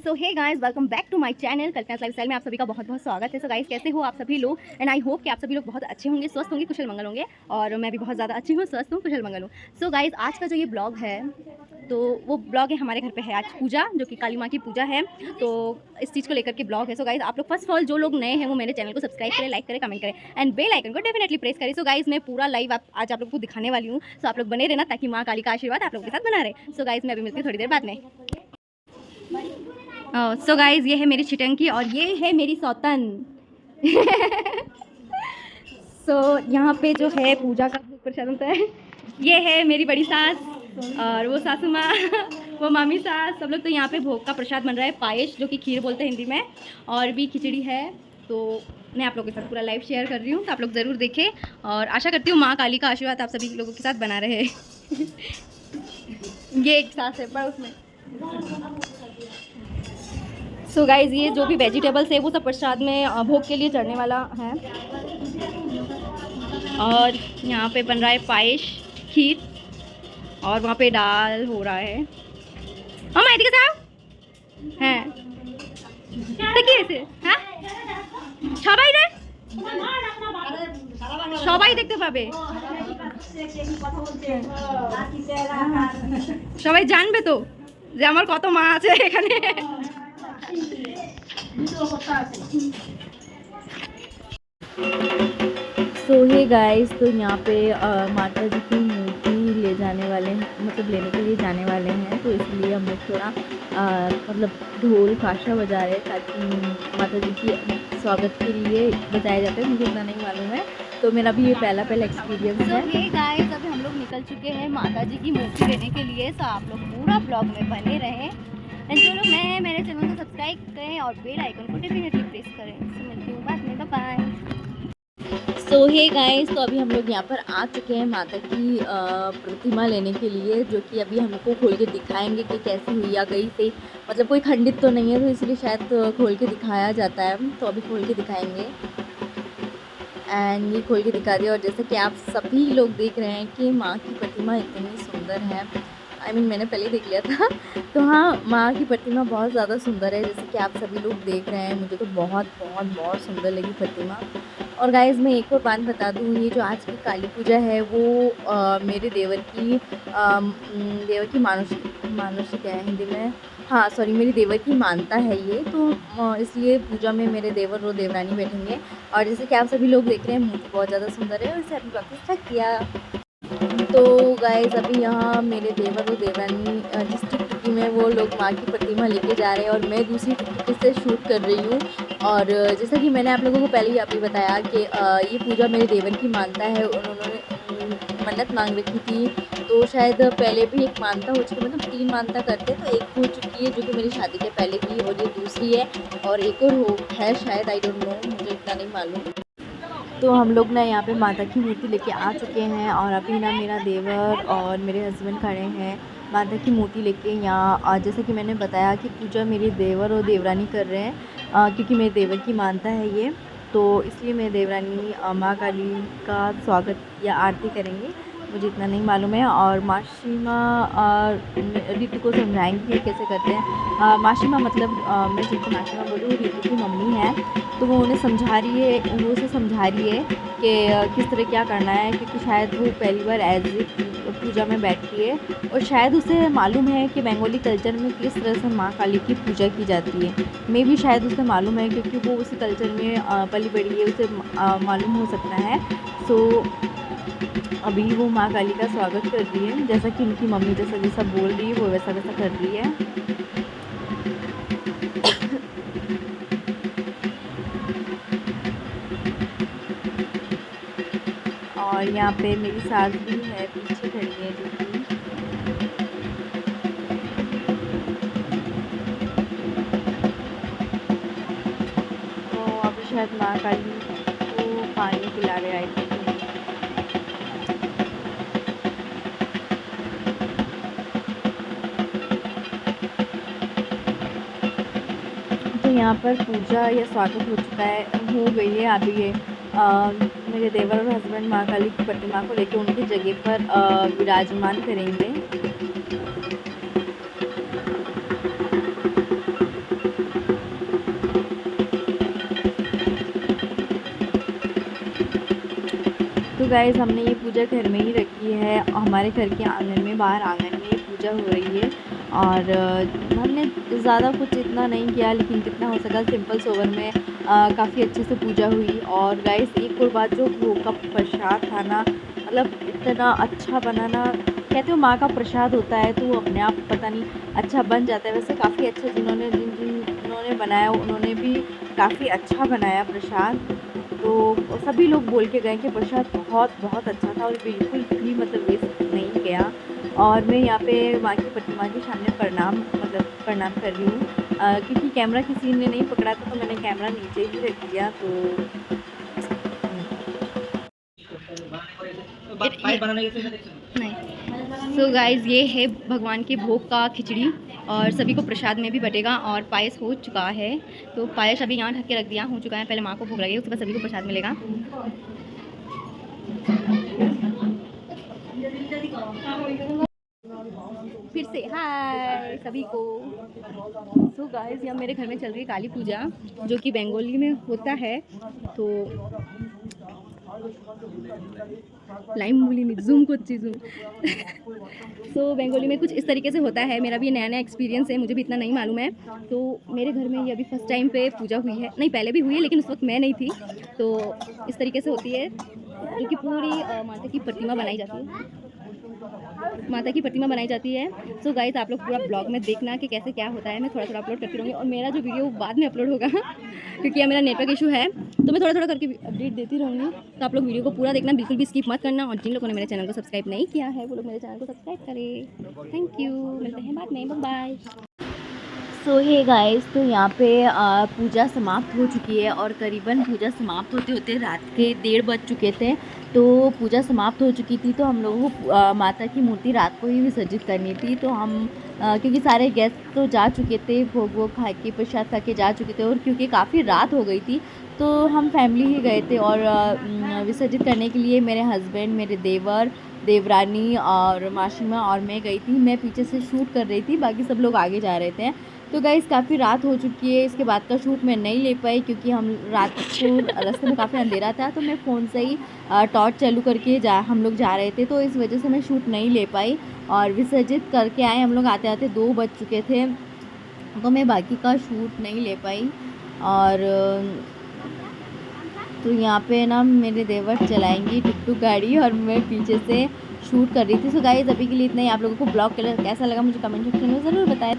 So hey guys, welcome back to my channel Kalpana lifestyle में आप सभी का बहुत बहुत स्वागत है। सो गाइस, कैसे हो आप सभी लोग? एंड आई होप कि आप सभी लोग बहुत अच्छे होंगे, स्वस्थ होंगे, कुशल मंगल होंगे। और मैं भी बहुत ज़्यादा अच्छी हूँ, स्वस्थ हूँ, कुशल मंगल हूँ। सो गाइस, आज का जो ये ब्लॉग है, तो वो ब्लॉग है हमारे घर पे है आज पूजा, जो कि काली माँ की पूजा है। तो इस चीज़ को लेकर के ब्लॉग है। सो गाइस, आप लोग फर्स्ट ऑफ ऑल जो लोग नए हैं वो मेरे चैनल को सब्सक्राइब करें, लाइक करें, कमेंट करें एंड बेल आइकन को डेफिनेटली प्रेस करें। सो गाइस, मैं पूरा लाइव आज आप लोग को दिखाने वाली हूँ। सो आप लोग बने रहना ताकि माँ काली का आशीर्वाद आप लोगों के साथ बना रहे। सो गाइस, मैं अभी मिलती हूँ थोड़ी देर बाद में। सो गाइज, ये है मेरी चिटंकी और ये है मेरी सौतन। यहाँ पे जो है पूजा का भोग प्रसाद होता है। ये है मेरी बड़ी सास और वो सासू माँ, वो मामी सास, सब लोग। तो यहाँ पे भोग का प्रसाद बन रहा है, पायस, जो कि खीर बोलते हैं हिंदी में, और भी खिचड़ी है। तो मैं आप लोगों के साथ पूरा लाइव शेयर कर रही हूँ, तो आप लोग ज़रूर देखें और आशा करती हूँ माँ काली का आशीर्वाद आप सभी लोगों के साथ बना रहे। ये एक सास है पर उसमें। सो गाइज़, ये जो भी वेजिटेबल्स है वो सब प्रसाद में भोग के लिए चढ़ने वाला है। और यहाँ पे बन रहा है पायस, खीर, और वहाँ पे दाल हो रहा है। हाँ माइती के साहब हैं देखिए ऐसे, हाँ সবাই রে সবাই দেখতে পাবে, সবাই জানবে তো যে আমার কত মা আছে এখানে। सो हे गाइस, तो यहाँ पे माता जी की मूर्ति ले जाने वाले हैं, मतलब लेने के लिए जाने वाले हैं। तो इसलिए हम लोग थोड़ा मतलब ढोल फाशा बजा रहे हैं, ताकि माता जी की स्वागत के लिए बजाया जाता है। मुझे इतना नहीं मालूम है, तो मेरा भी ये पहला एक्सपीरियंस है। हे गाइस, अभी हम लोग निकल चुके हैं माता जी की मूर्ति लेने के लिए। तो आप लोग पूरा ब्लॉग में बने रहें एंड जो लोग नए हैं मेरे चैनल को सब्सक्राइब करें और बेल आइकन को डेफिनेटली प्रेस करें। तो मिलती हूँ बाद में, बाय। सो हे गाइस, तो अभी हम लोग यहाँ पर आ चुके हैं माता की प्रतिमा लेने के लिए, जो कि अभी हमको खोल के दिखाएंगे कि कैसी हुई या गई से, मतलब कोई खंडित तो नहीं है, तो इसलिए शायद खोल के दिखाया जाता है। तो अभी खोल के दिखाएंगे एंड ये खोल के दिखा दिया। और जैसे कि आप सभी लोग देख रहे हैं कि माँ की प्रतिमा इतनी सुंदर है, मैंने पहले देख लिया था। तो हाँ, माँ की प्रतिमा बहुत ज़्यादा सुंदर है, जैसे कि आप सभी लोग देख रहे हैं। मुझे तो बहुत बहुत बहुत सुंदर लगी प्रतिमा। और गाइज़, मैं एक और बात बता दूँ, ये जो आज की काली पूजा है वो मेरे देवर की मानुषी क्या है हिंदी में, हाँ सॉरी, मेरी देवर की मानता है ये। तो इसलिए पूजा में मेरे देवर और देवरानी बैठेंगे। और जैसे कि आप सभी लोग देख रहे हैं, मूर्ति बहुत ज़्यादा सुंदर है और इसे अभी प्रतिष्ठा किया। तो गाइस, अभी यहाँ मेरे देवर और देवरानी जिस टिकटी में वो लोग माँ की प्रतिमा लेके जा रहे हैं और मैं दूसरी टिकटी से शूट कर रही हूँ। और जैसा कि मैंने आप लोगों को पहले ही अभी बताया कि ये पूजा मेरे देवर की मानता है। उन्होंने मन्नत मांग रखी थी, तो शायद पहले भी एक मानता हो चुकी, मतलब 3 मानता करते, तो एक हो चुकी है जो कि मेरी शादी के पहले की, और ये दूसरी है, और एक और है शायद, आई डोंट नो, मुझे इतना नहीं मालूम। तो हम लोग ना यहाँ पे माता की मूर्ति लेके आ चुके हैं और अभी ना मेरा देवर और मेरे हस्बैंड खड़े हैं माता की मूर्ति लेके यहाँ। और जैसा कि मैंने बताया कि पूजा मेरे देवर और देवरानी कर रहे हैं, क्योंकि मेरे देवर की मानता है ये, तो इसलिए मेरे देवरानी माँ काली का स्वागत या आरती करेंगे। मुझे इतना नहीं मालूम है। और मासीमा रीतू को समझाएंगी कैसे करते हैं। मासीमा मतलब मैं जिनको मासीमा बोलूँ, रीतू की मम्मी है, तो वो उन्हें समझा रही है, वो उसे समझा रही है कि किस तरह क्या करना है, क्योंकि शायद वो पहली बार एज पूजा में बैठती है और शायद उसे मालूम है कि बंगाली कल्चर में किस तरह से माँ काली की पूजा की जाती है। मे भी शायद उसे मालूम है, क्योंकि वो उसी कल्चर में पली बड़ी है, उसे मालूम हो सकता है। सो अभी वो माँ काली का स्वागत कर रही है, जैसा कि उनकी मम्मी जैसा जैसा बोल रही है वो वैसा वैसा कर रही है। और यहाँ पे मेरी सास भी है, पीछे खड़ी है, तो अभी शायद माँ काली को पानी पिला रहे आए थे। तो यहाँ पर पूजा या स्वागत हो चुका है, हो गई है। अभी ये मेरे देवर और हस्बैंड माँ काली की प्रतिमा को लेकर उनकी जगह पर विराजमान करेंगे। तो गाइज़ हमने ये पूजा घर में ही रखी है, हमारे घर के आंगन में, बाहर आंगन में पूजा हो रही है। और हमने ज़्यादा कुछ इतना नहीं किया, लेकिन जितना हो सका सिंपल सोबर में काफ़ी अच्छे से पूजा हुई। और गाइज़ एक और बात, जो भोग का प्रसाद था ना, मतलब इतना अच्छा बना ना, कहते हो माँ का प्रसाद होता है तो वो अपने आप पता नहीं अच्छा बन जाता है। वैसे काफ़ी अच्छा जिन्होंने बनाया उन्होंने भी काफ़ी अच्छा बनाया प्रसाद। तो सभी लोग बोल के गए कि प्रसाद बहुत बहुत अच्छा था और बिल्कुल भी मतलब वेस्ट नहीं गया। और मैं यहाँ पे माँ की प्रतिमा के सामने प्रणाम कर रही हूँ, क्योंकि कैमरा किसी ने नहीं पकड़ा था तो मैंने कैमरा नीचे ही रख दिया। तो नहीं। सो गाइज़ ये है भगवान के भोग का खिचड़ी, और सभी को प्रसाद में भी बटेगा। और पायस हो चुका है, तो पायस अभी यहाँ ढक के रख दिया हो चुका है, पहले माँ को भोग लगेगा, उसके बाद सभी को प्रसाद मिलेगा। फिर से हाय सभी को। सो गाइस यहाँ मेरे घर में चल रही है काली पूजा, जो कि बंगाली में होता है। तो लाइम बोली नहीं, जूम को जूम। सो बंगाली में कुछ इस तरीके से होता है, मेरा भी नया नया एक्सपीरियंस है, मुझे भी इतना नहीं मालूम है। तो मेरे घर में ये अभी फर्स्ट टाइम पे पूजा हुई है, नहीं पहले भी हुई है लेकिन उस वक्त मैं नहीं थी। तो इस तरीके से होती है, जो कि पूरी माता की प्रतिमा बनाई जाती है, माता की प्रतिमा बनाई जाती है। सो गाइस आप लोग पूरा ब्लॉग में देखना कि कैसे क्या होता है, मैं थोड़ा थोड़ा अपलोड करती रहूँगी। और मेरा जो वीडियो बाद में अपलोड होगा क्योंकि यह मेरा नेटवर्क इशू है, तो मैं थोड़ा थोड़ा करके अपडेट देती रहूँगी। तो आप लोग वीडियो को पूरा देखना, बिल्कुल भी स्किप मत करना। और जिन लोगों ने मेरे चैनल को सब्सक्राइब नहीं किया है वो लोग मेरे चैनल को सब्सक्राइब करें। थैंक यू, मिलते हैं बाद में, बाय। सो हे गाइस, तो यहाँ पे पूजा समाप्त हो चुकी है और करीबन पूजा समाप्त होते होते रात के 1:30 बज चुके थे। तो पूजा समाप्त हो चुकी थी, तो हम लोगों को माता की मूर्ति रात को ही विसर्जित करनी थी। तो हम क्योंकि सारे गेस्ट तो जा चुके थे, भोग वोग खा के प्रसाद खा के जा चुके थे, और क्योंकि काफ़ी रात हो गई थी तो हम फैमिली ही गए थे। और विसर्जित करने के लिए मेरे हस्बैंड, मेरे देवर, देवरानी और मासीमा और मैं गई थी। मैं पीछे से शूट कर रही थी, बाकी सब लोग आगे जा रहे थे। तो गाइस काफ़ी रात हो चुकी है, इसके बाद का शूट मैं नहीं ले पाई क्योंकि हम रात को रास्ते में काफ़ी अंधेरा था, तो मैं फ़ोन से ही टॉर्च चालू करके हम लोग जा रहे थे, तो इस वजह से मैं शूट नहीं ले पाई। और विसर्जित करके आए हम लोग, आते आते 2 बज चुके थे, तो मैं बाकी का शूट नहीं ले पाई। और तो यहाँ पे ना मेरे देवर चलाएंगी टुक टुक गाड़ी और मैं पीछे से शूट कर रही थी। सो गाइस अभी के लिए इतना ही। आप लोगों को ब्लॉग कैसा लगा मुझे कमेंट सेक्शन में ज़रूर बताएं।